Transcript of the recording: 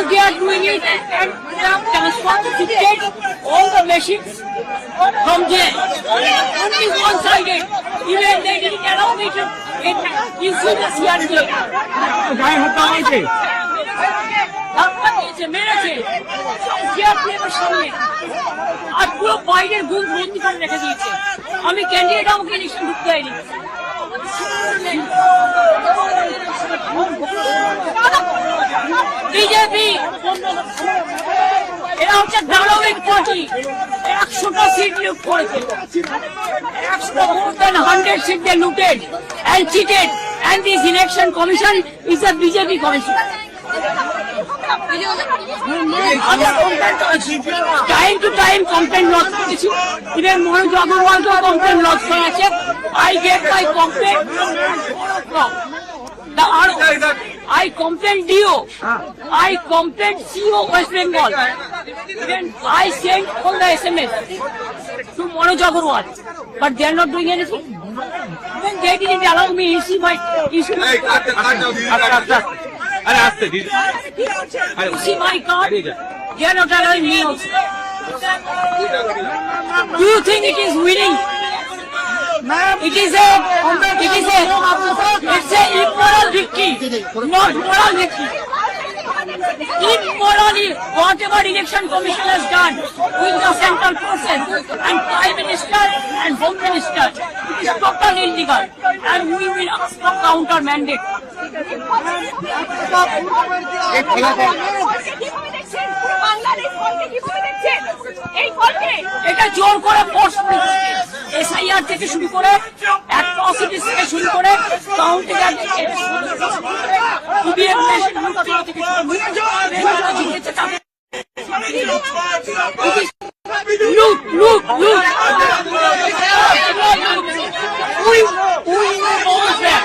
they are doing it and transported all the machines from there. Only one-sided. Even they didn't allow me to issue the CRJ. ধাক্কা দিয়েছে, মেরেছে সিআরপিএফের সামনে আর পুরো বাইরের গুণ ভর্তি করে রেখে দিয়েছে। আমি ক্যান্ডিডেট আমাকে ইলেকশন ঢুকতে যাইনি। বিজেপি এরা হচ্ছে দানবিক পার্টি। 100টা সিট লুট করেছে, 100 seat they looted and cheated, and this election commission is a BJP commission. Time to time complain lodge করেছি, ইভেন মনোজ আগরওয়ালকেও কমপ্লেন লজ করা আছে। I get my complaint from the RO. I complained DO. I complained CO West Bengal. Then I sent all the SMS to Manoj Agarwal, but they are not doing anything. Then they didn't allow me issue my issue. See my card? They are not allowing me also. Do you think it is winning? It's a immoral victory, not moral victory. Immorally, whatever election commission has done with the central forces and prime minister and home minister, it is totally illegal, and we will ask for counter mandate. এটা জোর করে force SIR থেকে শুরু করে atrocities থেকে শুরু করে counting EVM machine থেকে look we will bounce back.